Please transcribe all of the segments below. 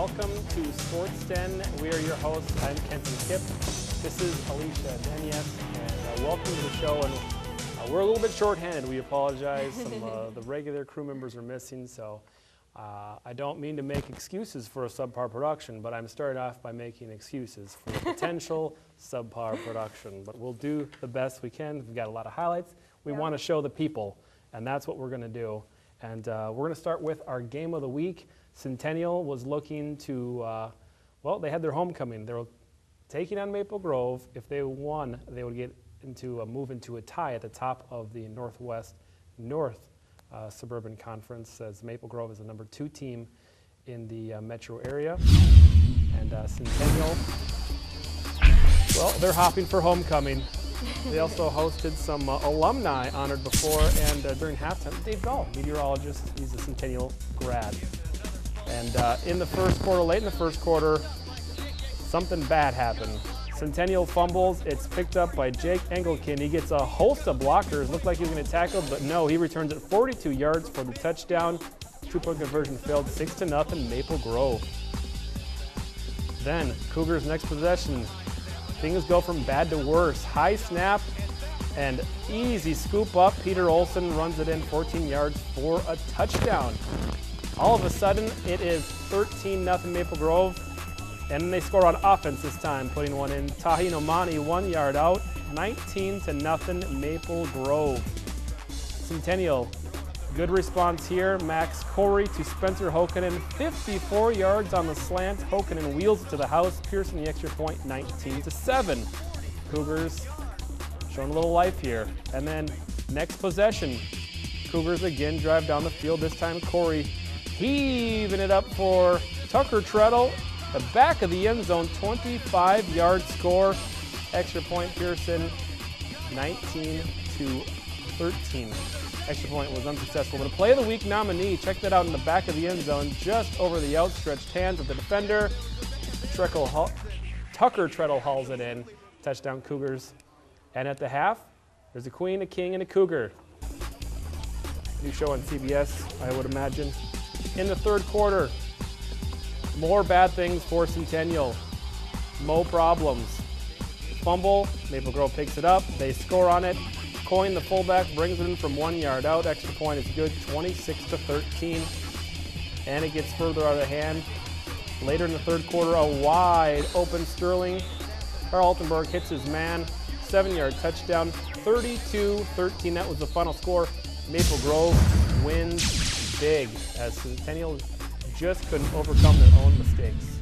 welcome to Sports Den. We are your hosts. I'm Kenton Kipp. This is Alicia Denies, and welcome to the show. And we're a little bit shorthanded. We apologize. Some of the regular crew members are missing, so I don't mean to make excuses for a subpar production, but I'm starting off by making excuses for a potential subpar production. But we'll do the best we can. We've got a lot of highlights. We want to show the people, and that's what we're going to do. And we're going to start with our game of the week. Centennial was looking to, well, they had their homecoming. They were taking on Maple Grove. If they won, they would get into move into a tie at the top of the Northwest North Suburban Conference, as Maple Grove is the number 2 team in the metro area. And Centennial, well, they're hopping for homecoming. They also hosted some alumni honored before, and during halftime, Dave Gall, meteorologist, he's a Centennial grad. And in the first quarter, late in the first quarter, something bad happened. Centennial fumbles, it's picked up by Jake Engelken. He gets a host of blockers, looked like he was going to tackle, but no, he returns it 42 yards for the touchdown. 2-point conversion failed, 6-0 Maple Grove. Then, Cougars' next possession. Things go from bad to worse. High snap and easy scoop up. Peter Olson runs it in 14 yards for a touchdown. All of a sudden, it is 13-0 Maple Grove, and they score on offense this time, putting one in. Tahi Nomani 1 yard out, 19-0 Maple Grove. Centennial, good response here. Max Corey to Spencer Hokanen, 54 yards on the slant. Hokanen wheels it to the house. Pearson the extra point, 19-7. Cougars showing a little life here. And then next possession, Cougars again drive down the field. This time Corey heaving it up for Tucker Treadle. The back of the end zone, 25-yard score. Extra point Pearson, 19-13. Extra point was unsuccessful, but a play of the week nominee. Check that out in the back of the end zone, just over the outstretched hands of the defender. Tucker Treadle hauls it in. Touchdown Cougars. And at the half, there's a queen, a king, and a cougar. New show on CBS, I would imagine. In the third quarter, more bad things for Centennial. Mo problems. Fumble, Maple Grove picks it up, they score on it. Coyne, the fullback, brings it in from 1 yard out. Extra point is good, 26-13. And it gets further out of the hand. Later in the third quarter, a wide open Sterling. Carl Altenberg hits his man. 7-yard touchdown, 32-13. That was the final score. Maple Grove wins big, as Centennial just couldn't overcome their own mistakes.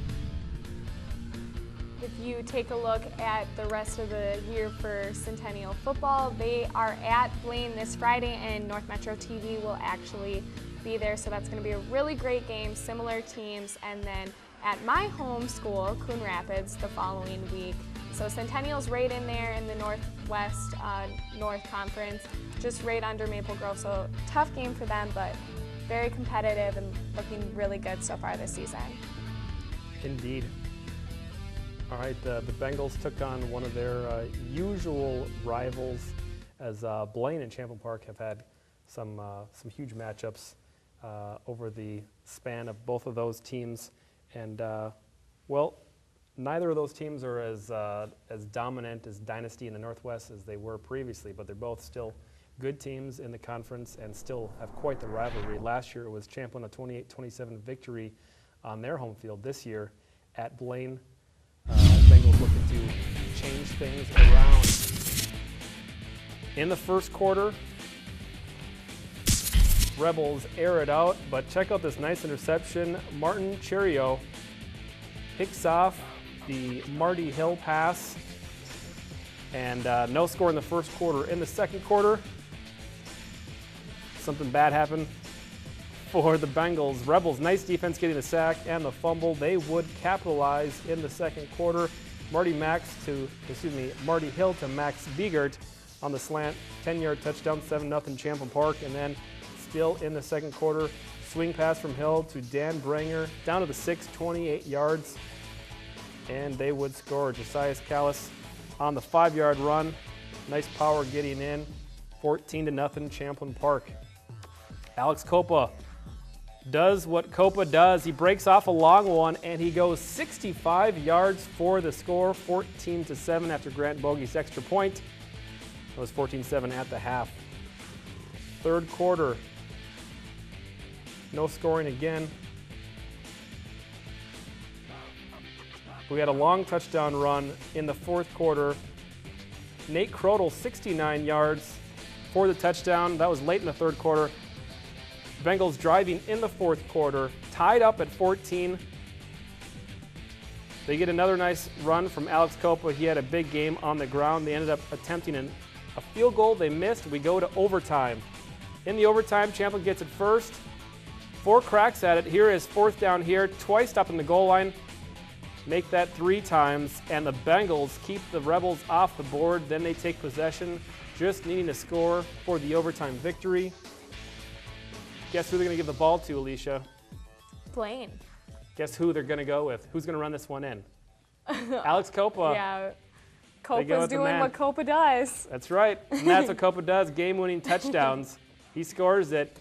If you take a look at the rest of the year for Centennial football, they are at Blaine this Friday, and North Metro TV will actually be there, so that's going to be a really great game, similar teams, and then at my home school, Coon Rapids, the following week. So Centennial's right in there in the Northwest North Conference, just right under Maple Grove, so tough game for them, but very competitive and looking really good so far this season. Indeed. All right, the Bengals took on one of their usual rivals, as Blaine and Champlin Park have had some huge matchups over the span of both of those teams. And, well, neither of those teams are as dominant as Dynasty in the Northwest as they were previously, but they're both still good teams in the conference and still have quite the rivalry. Last year it was Champlin a 28-27 victory on their home field. This year at Blaine, Bengals looking to change things around. In the first quarter, Rebels air it out, but check out this nice interception. Martin Cherio picks off the Marty Hill pass, and no score in the first quarter. In the second quarter, something bad happened for the Bengals. Rebels, nice defense getting the sack and the fumble. They would capitalize in the second quarter. Marty Hill to Max Biegert on the slant, 10-yard touchdown, 7-0 Champlin Park. And then still in the second quarter, swing pass from Hill to Dan Branger, down to the 6, 28 yards. And they would score. Josias Callis on the 5-yard run. Nice power getting in, 14-0 Champlin Park. Alex Copa does what Copa does. He breaks off a long one, and he goes 65 yards for the score, 14-7 after Grant Bogey's extra point. It was 14-7 at the half. Third quarter, no scoring again. We had a long touchdown run in the fourth quarter. Nate Crodel, 69 yards for the touchdown. That was late in the third quarter. Bengals driving in the fourth quarter, tied up at 14. They get another nice run from Alex Copa. He had a big game on the ground. They ended up attempting a field goal. They missed. We go to overtime. In the overtime, Champlin gets it first. 4 cracks at it. Here is fourth down here, twice stopping the goal line. Make that 3 times, and the Bengals keep the Rebels off the board. Then they take possession, just needing to score for the overtime victory. Guess who they're going to give the ball to, Alicia? Blaine. Guess who they're going to go with? Who's going to run this one in? Alex Copa. Yeah, go Copa's with the doing man. what Copa does. That's right, and that's what Copa does, game-winning touchdowns. He scores it,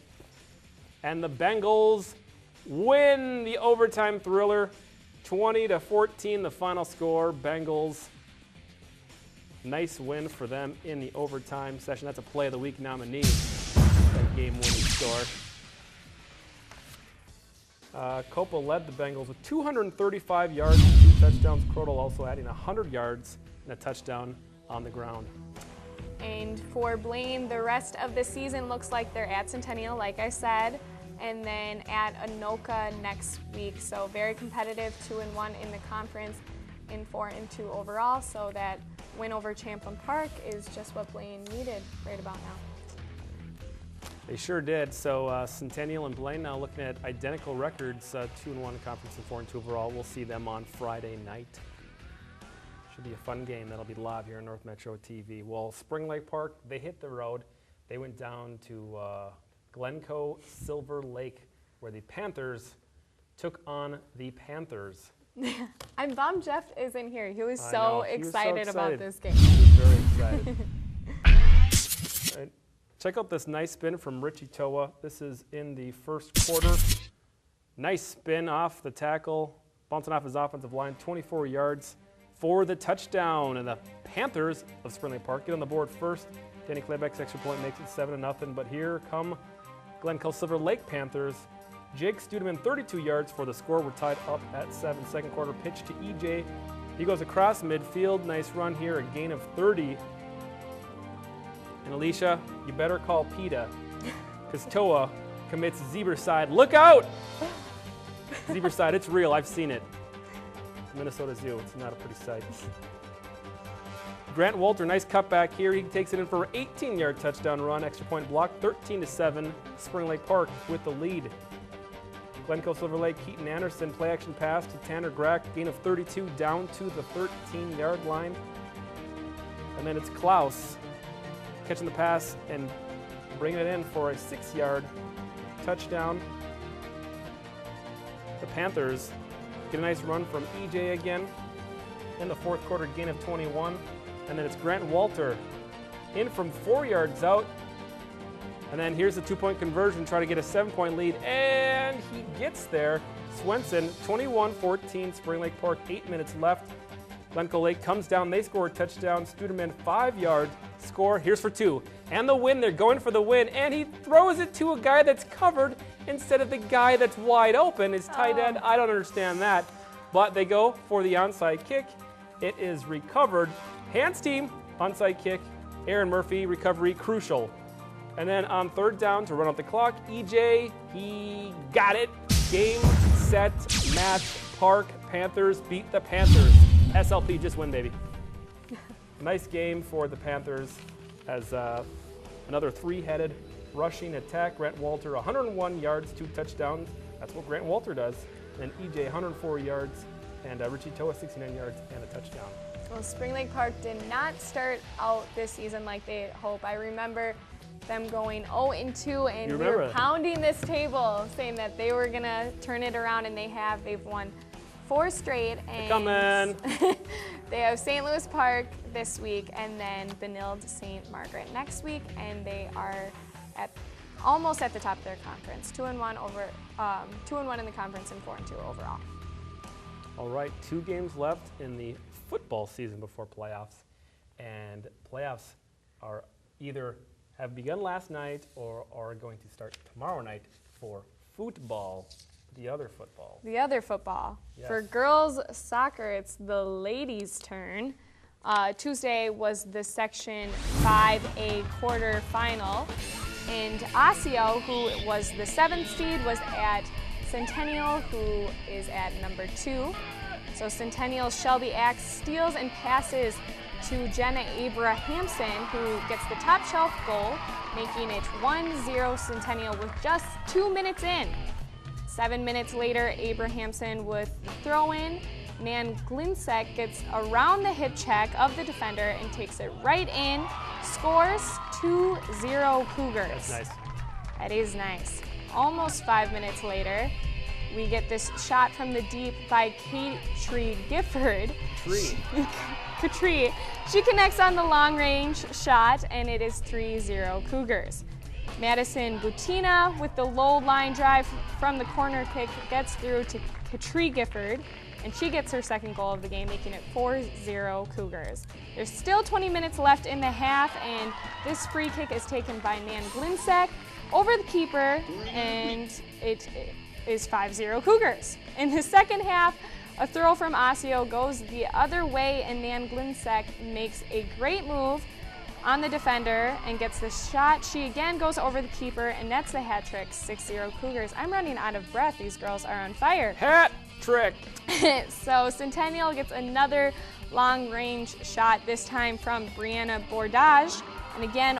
and the Bengals win the overtime thriller, 20-14 the final score. Bengals, nice win for them in the overtime session. That's a Play of the Week nominee, that game-winning score. Copa led the Bengals with 235 yards and 2 touchdowns. Crodel also adding 100 yards and a touchdown on the ground. And for Blaine, the rest of the season looks like they're at Centennial, like I said, and then at Anoka next week. So very competitive, 2-1 in the conference and 4-2 overall. So that win over Champlin Park is just what Blaine needed right about now. They sure did. So Centennial and Blaine now looking at identical records, 2-1 conference and 4-2 overall. We'll see them on Friday night. Should be a fun game. That'll be live here on North Metro TV. Well, Spring Lake Park, they hit the road. They went down to Glencoe Silver Lake, where the Panthers took on the Panthers. I'm bummed Jeff isn't here. He was so excited about this game. He was very excited. All right. Check out this nice spin from Richie Toa. This is in the first quarter. Nice spin off the tackle, bouncing off his offensive line, 24 yards for the touchdown. And the Panthers of Spring Lake Park get on the board first. Danny Klebeck's extra point makes it 7-0. But here come Glencoe Silver Lake Panthers. Jake Studeman, 32 yards for the score. We're tied up at 7. Second quarter pitch to EJ. He goes across midfield. Nice run here, a gain of 30. And Alicia, you better call PETA, because Toa commits zebra side. Look out! Zebra side, it's real. I've seen it. Minnesota Zoo. It's not a pretty sight. Grant Walter, nice cutback here. He takes it in for an 18-yard touchdown run. Extra point block, 13-7. Spring Lake Park with the lead. Glencoe Silver Lake, Keaton Anderson, play action pass to Tanner Grack. Gain of 32 down to the 13-yard line. And then it's Klaus catching the pass and bringing it in for a 6-yard touchdown. The Panthers get a nice run from EJ again in the fourth quarter, gain of 21. And then it's Grant Walter in from 4 yards out. And then here's the 2-point conversion, try to get a 7-point lead, and he gets there. Swenson, 21-14, Spring Lake Park, 8 minutes left. Glencoe Lake comes down, they score a touchdown. Studeman, 5 yards, score, here's for 2. And the win, they're going for the win, and he throws it to a guy that's covered instead of the guy that's wide open, his tight end. I don't understand that. But they go for the onside kick. It is recovered. Hands team, onside kick. Aaron Murphy, recovery, crucial. And then on third down to run out the clock, EJ, he got it. Game, set, match, Park. Panthers beat the Panthers. SLP, just win, baby. Nice game for the Panthers as another 3-headed rushing attack. Grant Walter, 101 yards, 2 touchdowns. That's what Grant Walter does. And EJ, 104 yards, and Richie Toa, 69 yards and a touchdown. Well, Spring Lake Park did not start out this season like they hoped. I remember them going 0-2, and we were pounding this table saying that they were going to turn it around, and they have. They've won 4 straight. And coming. They have St. Louis Park this week, and then Benilde St. Margaret next week, and they are at almost at the top of their conference. 2-1 over, 2-1 in the conference and 4-2 overall. All right, 2 games left in the football season before playoffs, and playoffs are either have begun last night or are going to start tomorrow night for football, the other football. The other football. Yes. For girls soccer, it's the ladies' turn. Tuesday was the Section 5A quarterfinal, and Osseo, who was the 7th seed, was at Centennial, who is at number 2. So Centennial's Shelby Axe steals and passes to Jenna Abrahamson, who gets the top shelf goal, making it 1-0 Centennial with just 2 minutes in. 7 minutes later, Abrahamson with the throw-in. Nan Glinsek gets around the hip check of the defender and takes it right in, scores 2-0 Cougars. That's nice. That is nice. Almost 5 minutes later, we get this shot from the deep by Katrie Gifford. Katrie. She connects on the long-range shot, and it is 3-0 Cougars. Madison Butina with the low line drive from the corner kick gets through to Katrie Gifford, and she gets her second goal of the game, making it 4-0 Cougars. There's still 20 minutes left in the half, and this free kick is taken by Nan Glinsek over the keeper, and it is 5-0 Cougars. In the second half, a throw from Osseo goes the other way, and Nan Glinsek makes a great move on the defender and gets the shot. She again goes over the keeper and nets the hat trick, 6-0 Cougars. I'm running out of breath. These girls are on fire. Hat trick! So Centennial gets another long-range shot, this time from Brianna Bordage. And again,